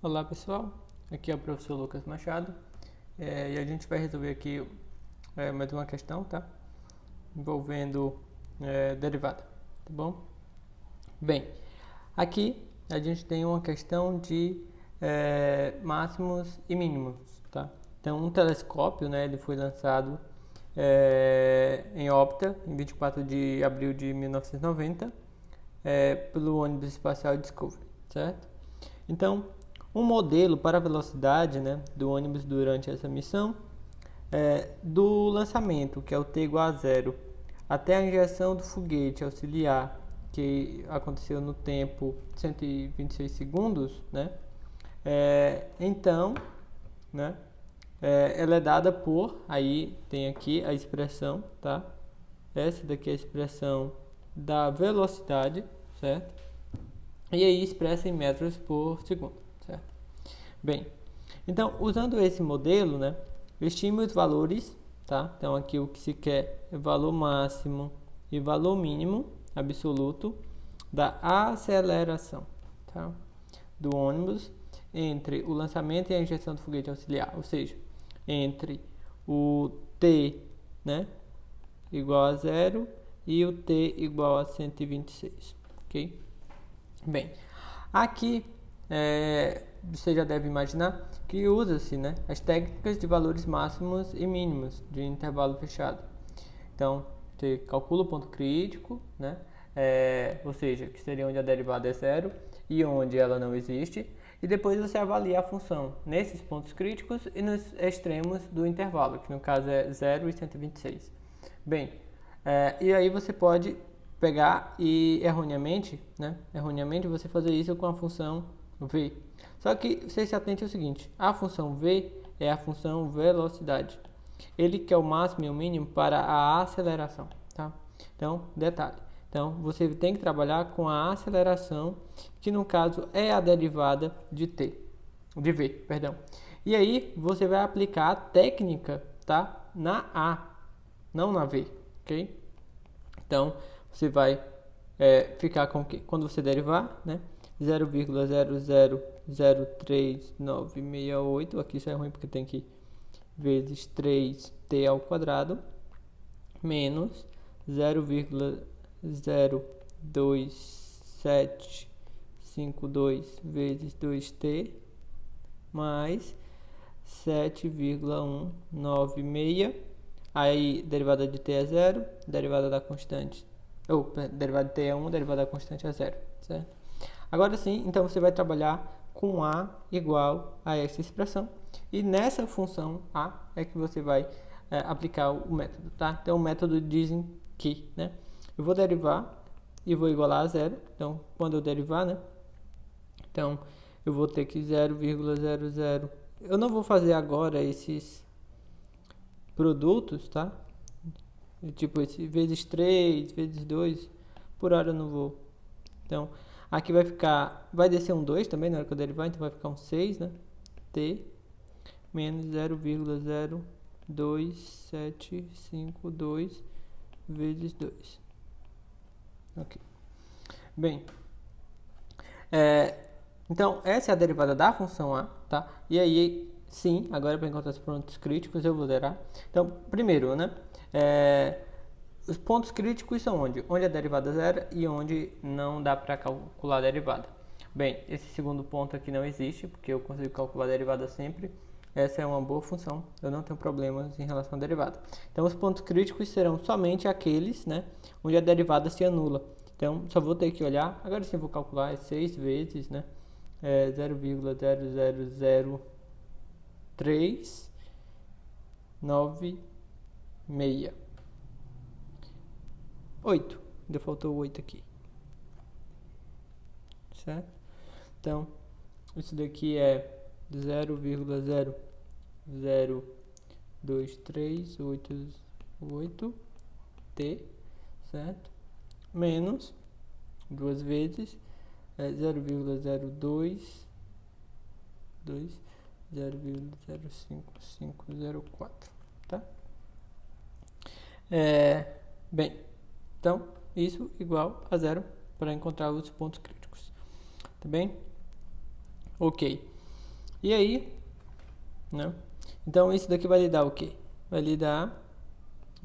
Olá pessoal, aqui é o professor Lucas Machado e a gente vai resolver aqui mais uma questão, tá? Envolvendo derivada, tá bom? Bem, aqui a gente tem uma questão de máximos e mínimos, tá? Então, um telescópio, né, ele foi lançado em órbita em 24 de abril de 1990 pelo ônibus espacial Discovery, certo? Então, um modelo para a velocidade, né, do ônibus durante essa missão do lançamento, que é o t igual a zero, até a injeção do foguete auxiliar, que aconteceu no tempo 126 segundos, né? Então, né, ela é dada por, aí tem aqui a expressão, tá? Essa daqui é a expressão da velocidade, certo? E aí expressa em metros por segundo, certo? Bem, então, usando esse modelo, né, estime os valores, tá? Então, aqui o que se quer é valor máximo e valor mínimo absoluto da aceleração, tá? Do ônibus entre o lançamento e a injeção do foguete auxiliar, ou seja, entre o t, né, igual a zero e o t igual a 126, ok? Bem, aqui você já deve imaginar que usa-se, né, as técnicas de valores máximos e mínimos de intervalo fechado. Então, você calcula o ponto crítico, né, ou seja, que seria onde a derivada é zero e onde ela não existe, e depois você avalia a função nesses pontos críticos e nos extremos do intervalo, que no caso é 0 e 126. Bem, e aí você pode pegar e erroneamente você fazer isso com a função v. Só que você se atente ao seguinte, a função v é a função velocidade. Ele quer o máximo e o mínimo para a aceleração, tá? Então, detalhe. Então, você tem que trabalhar com a aceleração, que no caso é a derivada de v, perdão. E aí, você vai aplicar a técnica, tá? Na a, não na v, ok? Então, você vai ficar com que quando você derivar, né? 0,0003968, aqui isso é ruim porque tem que vezes 3t ao quadrado, menos 0,02752 vezes 2t, mais 7,196. Aí, derivada de t é zero, derivada da constante, derivada de t é 1, derivada da constante é zero, certo? Agora sim, então você vai trabalhar com a igual a essa expressão. E nessa função a é que você vai aplicar o método, tá? Então o método dizem que, né? Eu vou derivar e vou igualar a zero. Então, quando eu derivar, né? Então, eu vou ter que 0,00. Eu não vou fazer agora esses produtos, tá? Tipo, esse vezes 3, vezes 2, por hora eu não vou. Então, aqui vai ficar, vai descer um 2 também na hora que eu derivar, então vai ficar um 6, né? T menos 0,02752 vezes 2. Ok. Bem, então essa é a derivada da função a, tá? E aí, sim, agora para encontrar os pontos críticos eu vou zerar. Então, primeiro, né? Os pontos críticos são onde? Onde a derivada é zero e onde não dá para calcular a derivada. Bem, esse segundo ponto aqui não existe, porque eu consigo calcular a derivada sempre. Essa é uma boa função, eu não tenho problemas em relação à derivada. Então, os pontos críticos serão somente aqueles, né, onde a derivada se anula. Então, só vou ter que olhar, agora sim vou calcular 6 vezes, né, 0,00396. 8, ainda faltou 8 aqui, certo? Então, isso daqui é 0,02388t, certo? Menos, duas vezes, 0,05504, tá? Bem, então, isso igual a zero para encontrar os pontos críticos. Tá bem? Ok. E aí, né? Então isso daqui vai lhe dar o quê? Vai lhe dar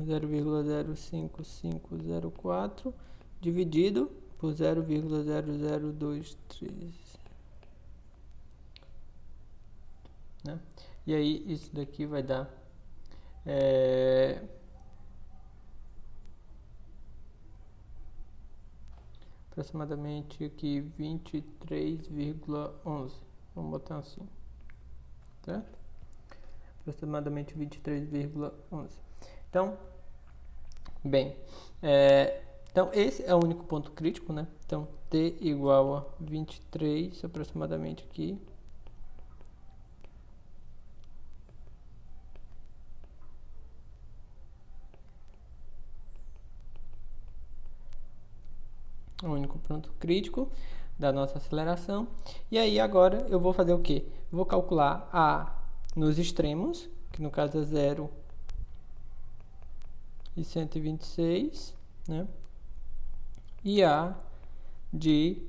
0,05504 dividido por 0,0023, né? E aí isso daqui vai dar aproximadamente aqui 23,11. Vamos botar assim, certo? Aproximadamente 23,11. Então, bem, então esse é o único ponto crítico, né? Então, t igual a 23 aproximadamente aqui. O único ponto crítico da nossa aceleração. E aí agora eu vou fazer o quê? Vou calcular a nos extremos, que no caso é 0 e 126, né? E a de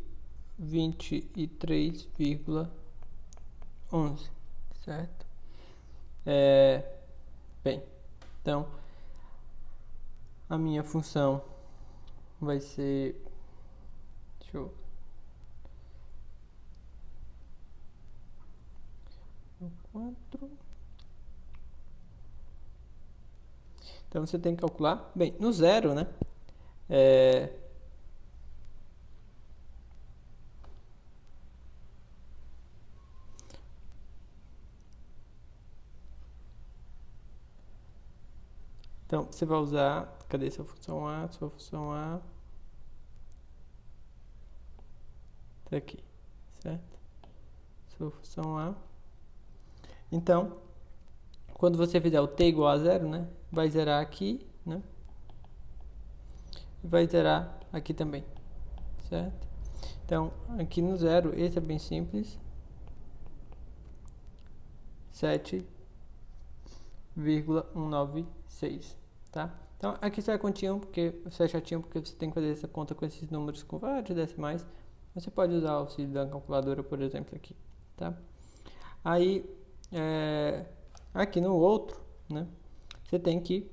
23,11, certo? Bem, então a minha função vai ser, deixa eu 4. Então você tem que calcular, bem, no zero, né? Então você vai usar, cadê sua função A? Sua função A tá aqui, certo? Sua função A. Então, quando você fizer o t igual a zero, né? Vai zerar aqui, né? Vai zerar aqui também, certo? Então, aqui no zero, esse é bem simples. 7,196, tá? Então, aqui você é continho, porque você é chatinho, porque você tem que fazer essa conta com esses números com vários decimais. Você pode usar o auxílio da calculadora, por exemplo, aqui, tá? Aí, aqui no outro, né? Você tem que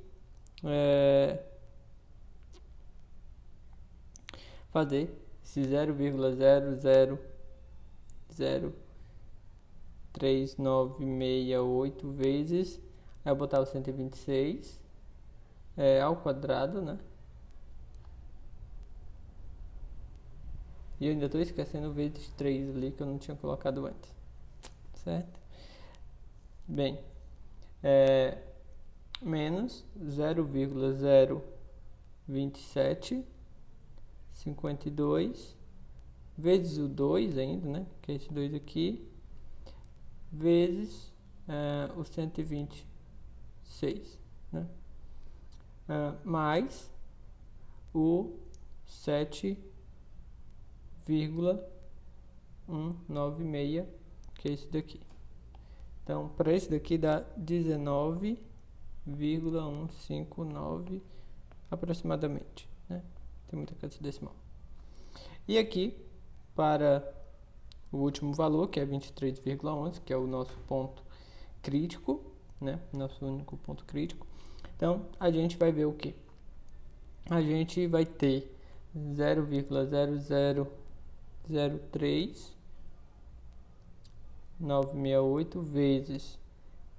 fazer esse 0,0003968 vezes, aí eu botar o 126 ao quadrado, né? E eu ainda estou esquecendo vezes 3 ali que eu não tinha colocado antes, certo? Bem, menos 0,02752 vezes o 2 ainda, né? Que é esse 2 aqui, vezes o 126, né? Mais o 7,196, que é esse daqui. Então, para esse daqui dá 19,159 aproximadamente, né? Tem muita casa decimal. E aqui, para o último valor, que é 23,11, que é o nosso ponto crítico, né? Nosso único ponto crítico. Então, a gente vai ver o que? A gente vai ter 0,003,968 vezes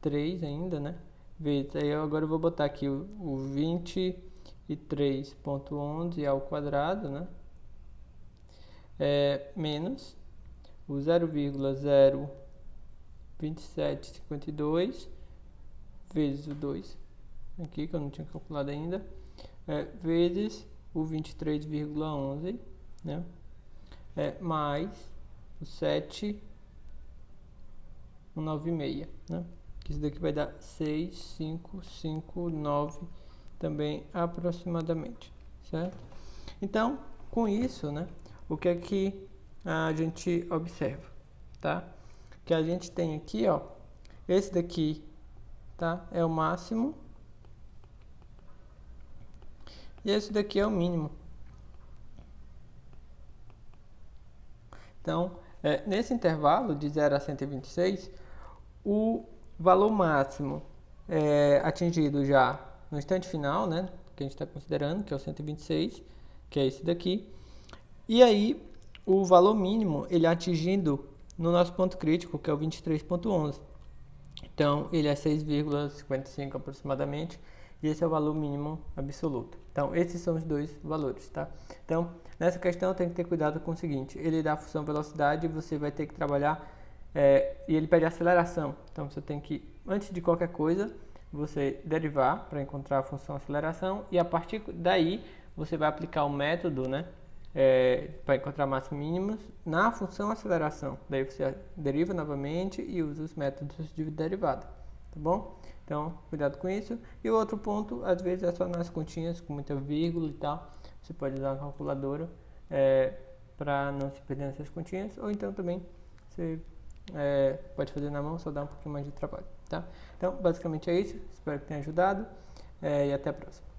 3 ainda, né? Vezes, aí agora eu vou botar aqui o 23,11 ao quadrado, né? Menos o 0,02752 vezes o 2, aqui que eu não tinha calculado ainda, vezes o 23,11, né? Mais o 7,196, né? Isso daqui vai dar 6,559 também aproximadamente, certo? Então, com isso, né? O que é que a gente observa, tá? Que a gente tem aqui, ó, esse daqui, tá? É o máximo. E esse daqui é o mínimo. Então, nesse intervalo de 0 a 126, o valor máximo atingido já no instante final, né, que a gente está considerando, que é o 126, que é esse daqui. E aí, o valor mínimo, ele atingindo no nosso ponto crítico, que é o 23.11. Então, ele é 6,55 aproximadamente, e esse é o valor mínimo absoluto. Então, esses são os dois valores, tá? Então, nessa questão tem que ter cuidado com o seguinte, ele dá a função velocidade, você vai ter que trabalhar, e ele pede aceleração. Então, você tem que, antes de qualquer coisa, você derivar para encontrar a função aceleração, e a partir daí, você vai aplicar o método, né? Para encontrar máximos e mínimos na função aceleração. Daí você deriva novamente e usa os métodos de derivada, tá bom? Então, cuidado com isso. E o outro ponto, às vezes é só nas continhas, com muita vírgula e tal. Você pode usar uma calculadora para não se perder nessas continhas, ou então também você pode fazer na mão, só dá um pouquinho mais de trabalho, tá? Então, basicamente é isso. Espero que tenha ajudado e até a próxima.